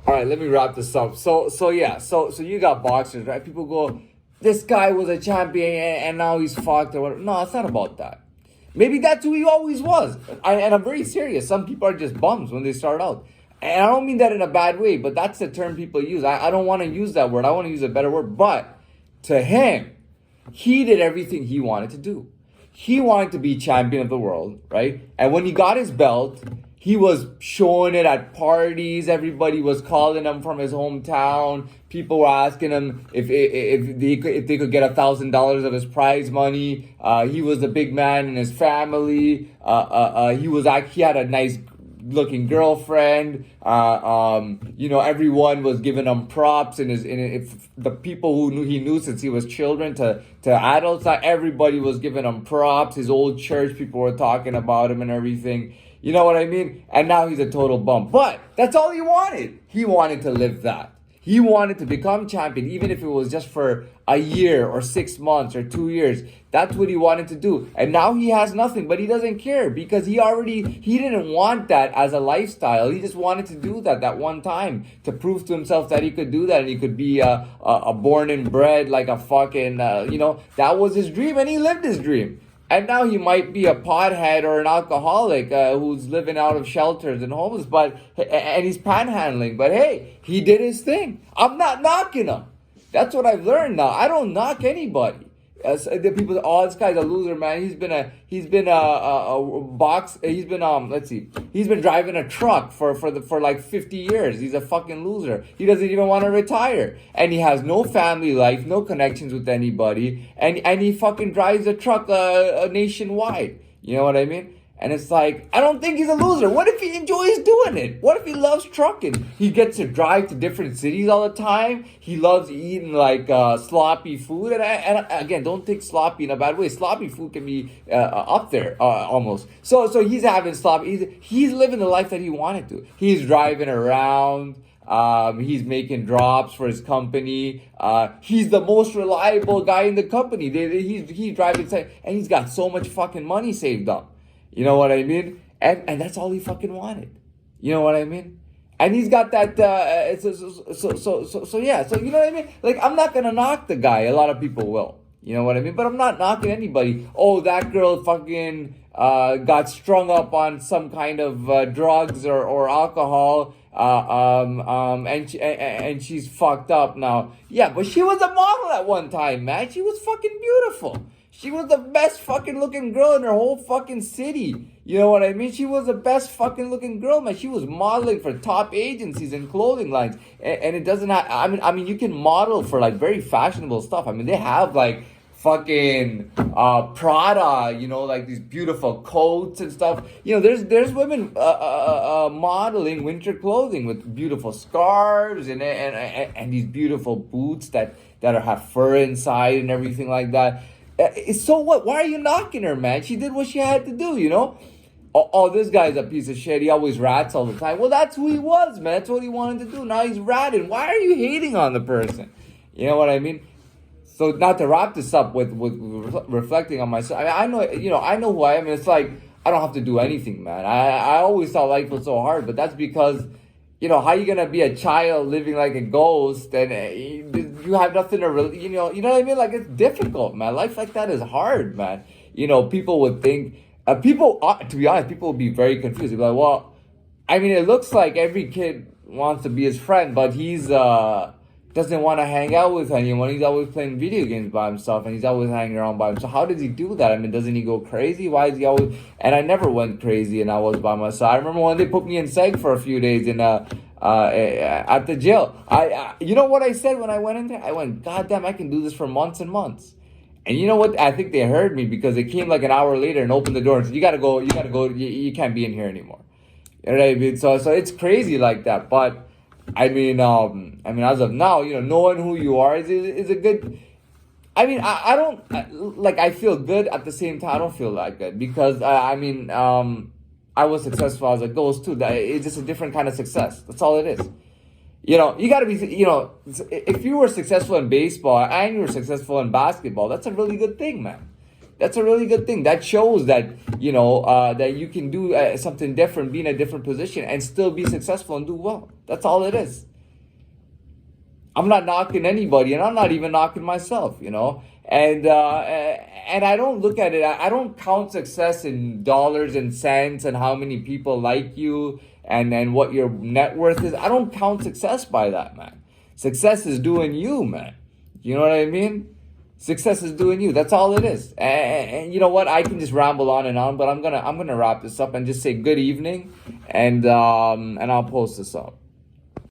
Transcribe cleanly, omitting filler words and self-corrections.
All right, let me wrap this up. So you got boxers, right? People go, this guy was a champion and now he's fucked or whatever. No, it's not about that. Maybe that's who he always was. And I'm very serious. Some people are just bums when they start out. And I don't mean that in a bad way, but that's the term people use. I don't want to use that word. I want to use a better word. But to him, he did everything he wanted to do. He wanted to be champion of the world, right? And when he got his belt, he was showing it at parties. Everybody was calling him from his hometown. People were asking him if they could get $1,000 of his prize money. He was a big man in his family. He had a nice looking girlfriend. Everyone was giving him props, and if the people he knew since he was children to adults, everybody was giving him props. His old church people were talking about him and everything. You know what I mean? And now he's a total bum. But that's all he wanted. He wanted to live that. He wanted to become champion, even if it was just for a year or 6 months or 2 years. That's what he wanted to do. And now he has nothing, but he doesn't care because he didn't want that as a lifestyle. He just wanted to do that one time to prove to himself that he could do that and he could be a born and bred like a fucking, that was his dream and he lived his dream. And now he might be a pothead or an alcoholic who's living out of shelters and homeless, and he's panhandling. But hey, he did his thing. I'm not knocking him. That's what I've learned now. I don't knock anybody. The people, this guy's a loser, man. He's been driving a truck for like 50 years. He's a fucking loser. He doesn't even want to retire, and he has no family life, no connections with anybody, and he fucking drives a truck nationwide. You know what I mean? And it's like, I don't think he's a loser. What if he enjoys doing it? What if he loves trucking? He gets to drive to different cities all the time. He loves eating like sloppy food. And again, don't take sloppy in a bad way. Sloppy food can be up there almost. So he's having sloppy. He's living the life that he wanted to. He's driving around. He's making drops for his company. He's the most reliable guy in the company. He's driving, and he's got so much fucking money saved up. You know what I mean? And that's all he fucking wanted. You know what I mean? And he's got that, so yeah. So you know what I mean? Like, I'm not gonna knock the guy. A lot of people will. You know what I mean? But I'm not knocking anybody. Oh, that girl fucking got strung up on some kind of drugs or alcohol. And she's fucked up now. Yeah, but she was a model at one time, man. She was fucking beautiful. She was the best fucking looking girl in her whole fucking city. You know what I mean? She was the best fucking looking girl, man. She was modeling for top agencies and clothing lines. And it doesn't have, I mean, you can model for like very fashionable stuff. I mean, they have like fucking Prada, you know, like these beautiful coats and stuff. You know, there's women modeling winter clothing with beautiful scarves and these beautiful boots that have fur inside and everything like that. So what? Why are you knocking her, man? She did what she had to do, you know? Oh, this guy's a piece of shit. He always rats all the time. Well, that's who he was, man. That's what he wanted to do. Now he's ratting. Why are you hating on the person? You know what I mean? So not to wrap this up with reflecting on myself. I know who I am. And it's like, I don't have to do anything, man. I always thought life was so hard, but that's because, you know, how you gonna be a child living like a ghost and you have nothing to you know what I mean? Like, it's difficult, man. Life like that is hard, man. You know, people would think, to be honest, people would be very confused. They'd be like, well, I mean, it looks like every kid wants to be his friend, but he's doesn't want to hang out with anyone. He's always playing video games by himself, and he's always hanging around by himself. How does he do that? I mean, doesn't he go crazy? Why is he always... And I never went crazy, and I was by myself. I remember when they put me in seg for a few days at the jail. You know what I said when I went in there? I went, God damn, I can do this for months and months. And you know what? I think they heard me because they came like an hour later and opened the door and said, you gotta go, you can't be in here anymore. You know what I mean? So it's crazy like that, but I mean, as of now, you know, knowing who you are is a good. I mean, I don't like. I feel good at the same time. I don't feel that good because I was successful as a ghost too. It's just a different kind of success. That's all it is. You know, you got to be. You know, if you were successful in baseball and you were successful in basketball, that's a really good thing, man. That's a really good thing. That shows that, you know, that you can do something different, be in a different position, and still be successful and do well. That's all it is. I'm not knocking anybody, and I'm not even knocking myself, you know. And I don't look at it. I don't count success in dollars and cents and how many people like you and what your net worth is. I don't count success by that, man. Success is doing you, man. You know what I mean? Success is doing you. That's all it is. And you know what? I can just ramble on and on, but I'm gonna wrap this up and just say good evening, and I'll post this up.